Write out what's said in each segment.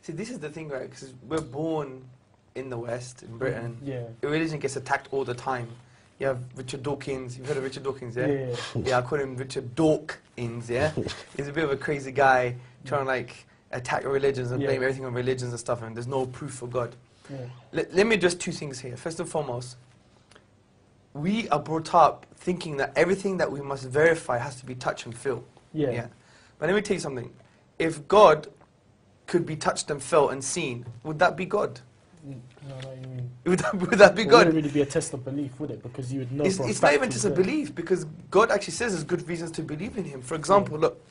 See, this is the thing, right? Because we're born in the West, in Britain. Yeah. Religion gets attacked all the time. You have Richard Dawkins. You've heard of Richard Dawkins, yeah? Yeah. Yeah, I call him Richard Dawkins, yeah? He's a bit of a crazy guy trying to, like, attack religions and blame everything on religions and stuff, and there's no proof for God. Yeah. Let me address two things here. First and foremost, we are brought up thinking that everything that we must verify has to be touch and feel. Yeah. But let me tell you something. If God could be touched and felt and seen, would that be God? No, no, you mean. Would that be It God? wouldn't really be a test of belief, would it? Because you would know. It's not even just a belief, because God actually says there's good reasons to believe in Him. For example, look,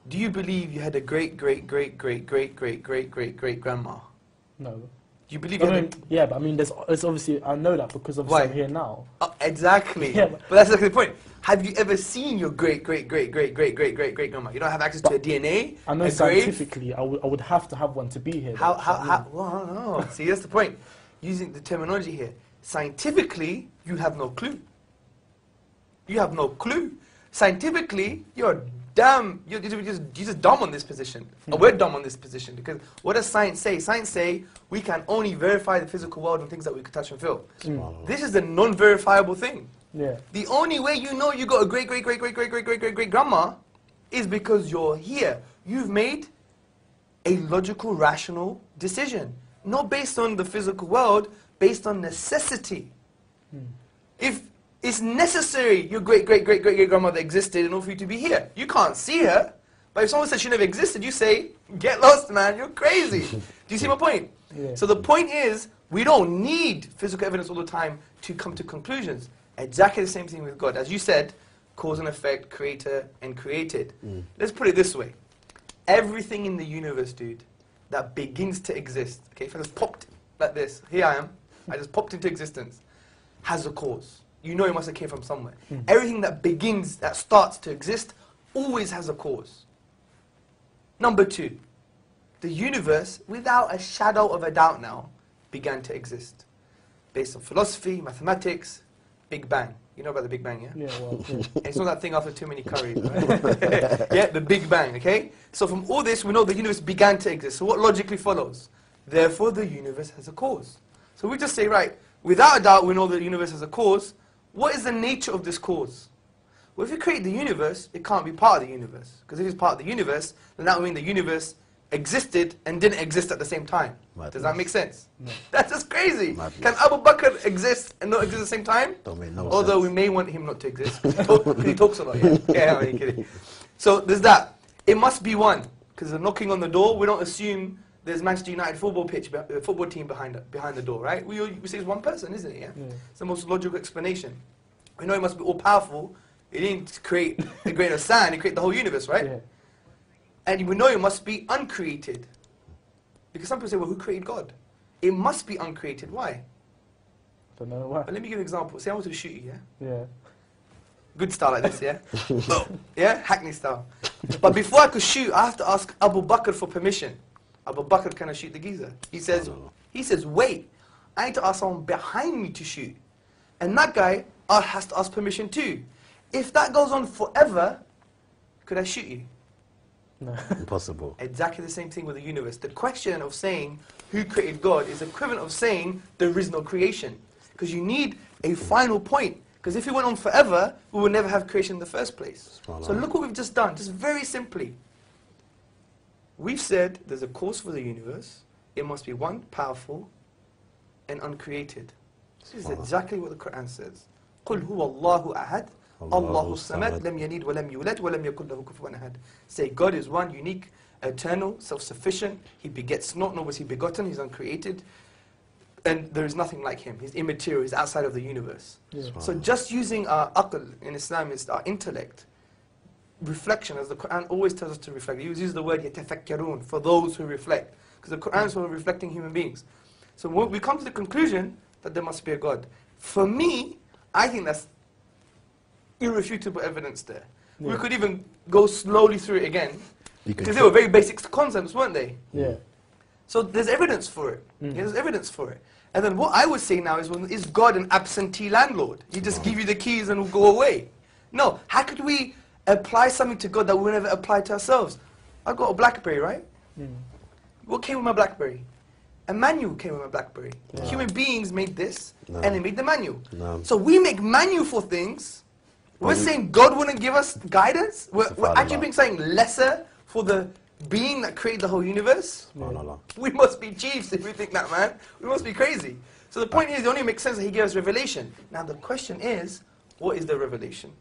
do you believe you had a great grandma? No. Do you believe I mean, yeah, but I mean, there's obviously, I know that because obviously I'm here now. Exactly. Yeah, but that's exactly the point. Have you ever seen your great grandma? You don't have access to her DNA. I know scientifically, I would have to have one to be here. How? Well, no. See, that's the point. Using the terminology here, scientifically, you have no clue. You have no clue. Scientifically, you're just dumb on this position. Or we're dumb on this position, because what does science say? Science say we can only verify the physical world and things that we can touch and feel. This is a non-verifiable thing. Yeah. The only way you know you got a great grandma is because you're here. You've made a logical, rational decision, not based on the physical world, based on necessity. If it's necessary your great grandmother existed in order for you to be here. You can't see her, but if someone said she never existed, you say, get lost, man, you're crazy. Do you see my point? Yeah. So the point is, we don't need physical evidence all the time to come to conclusions. Exactly the same thing with God. As you said, cause and effect, creator and created. Let's put it this way. Everything in the universe, dude, that begins to exist, okay, if I just popped like this, here I am, I just popped into existence, has a cause. You know it must have came from somewhere. Everything that begins, that starts to exist, always has a cause. Number two, the universe, without a shadow of a doubt now, began to exist. Based on philosophy, mathematics, Big Bang. You know about the Big Bang, yeah? Yeah, well, yeah. It's not that thing after too many curries, right? Yeah, the Big Bang, okay? So from all this, we know the universe began to exist. So what logically follows? Therefore, the universe has a cause. So we just say, right, without a doubt, we know the universe has a cause. What is the nature of this cause? Well, if you create the universe, it can't be part of the universe. Because if it's part of the universe, then that would mean the universe existed and didn't exist at the same time. Madness. Does that make sense? No. That's just crazy. Madness. Can Abu Bakr exist and not exist at the same time? Don't make no Although we sense. may want him not to exist, because he talks a lot, yeah. Yeah, I'm kidding. So there's that. It must be one, because they're knocking on the door. We don't assume there's Manchester United football team behind the door, right? We say it's one person, isn't it? Yeah? It's the most logical explanation. We know it must be all-powerful. It didn't create a grain of sand, it created the whole universe, right? Yeah. And we know it must be uncreated. Because some people say, well, who created God? It must be uncreated. Why? Don't know why. But let me give you an example. Say I want to shoot you, yeah? Yeah. Good style like this, yeah? Yeah? Hackney style. But before I could shoot, I have to ask Abu Bakr for permission. Abu Bakr, can I shoot the geezer? He says, wait, I need to ask someone behind me to shoot. And that guy has to ask permission too. If that goes on forever, could I shoot you? No. Impossible. Exactly the same thing with the universe. The question of saying who created God is equivalent of saying there is no creation. Because you need a final point. Because if it went on forever, we would never have creation in the first place. So look what we've just done, just very simply. We've said there's a cause for the universe. It must be one, powerful, and uncreated. This is exactly what the Quran says. قُلْ هُوَ اللَّهُ أَحَدٌ Allahu Samad, lam yalid wa lam yulad wa lam yakul lahu kufuwan ahad. Say God is one, unique, eternal, self-sufficient. He begets not, nor was he begotten. He's uncreated. And there is nothing like him. He's immaterial. He's outside of the universe. Yeah. So just using our aql in Islam is our intellect. Reflection, as the Quran always tells us to reflect. He uses the word yatafakkarun, for those who reflect. Because the Quran is for reflecting human beings. So when we come to the conclusion that there must be a God. For me, I think that's irrefutable evidence there. Yeah. We could even go slowly through it again, because they were very basic concepts, weren't they? Yeah. So there's evidence for it. Yeah, there's evidence for it. And then what I would say now is, well, is God an absentee landlord? He just give you the keys and will go away. No. How could we apply something to God that we'll never apply to ourselves? I've got a BlackBerry, right? What came with my BlackBerry? A manual came with my BlackBerry. No. Human beings made this, No. and they made the manual. No. So we make manual for things. We're saying God wouldn't give us guidance. We're actually being saying lesser for the being that created the whole universe. No. We must be chiefs if we think that, man. We must be crazy. So the point is, it only makes sense that he gave us revelation. Now the question is, what is the revelation?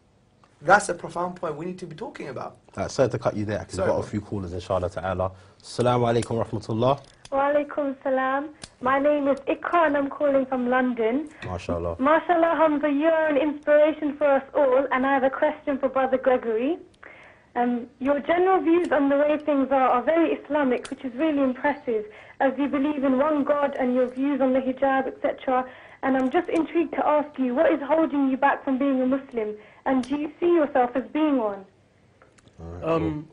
That's a profound point we need to be talking about. Sorry to cut you there, because we've got a few callers, inshallah ta'ala. Assalamu alaikum wa rahmatullah. Wa alaikum salam. My name is Ikra and I'm calling from London. MashaAllah. MashaAllah, Hamza, you are an inspiration for us all, and I have a question for Brother Gregory. Your general views on the way things are very Islamic, which is really impressive, as you believe in one God and your views on the hijab, etc. And I'm just intrigued to ask you, what is holding you back from being a Muslim? And do you see yourself as being one? I'm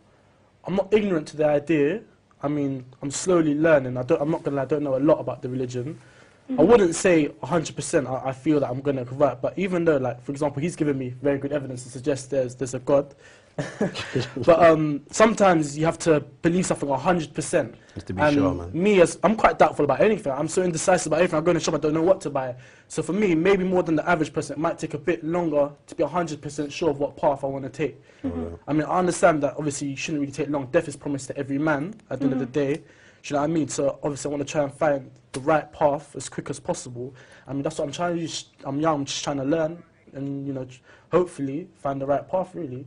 not ignorant to the idea. I mean, I'm slowly learning. I'm not gonna lie, I don't know a lot about the religion. I wouldn't say 100% I feel that I'm gonna convert, but even though, like, for example, he's given me very good evidence to suggest there's a God. But sometimes you have to believe something 100%. Just to be sure, man. Me, I'm quite doubtful about anything. I'm so indecisive about everything. I go in the shop, I don't know what to buy. So for me, maybe more than the average person, it might take a bit longer to be 100% sure of what path I want to take. I mean, I understand that obviously you shouldn't really take long. Death is promised to every man at the end of the day. Do you know what I mean? So obviously I want to try and find the right path as quick as possible. I mean, that's what I'm trying to do. I'm young, I'm just trying to learn and, you know, hopefully find the right path, really.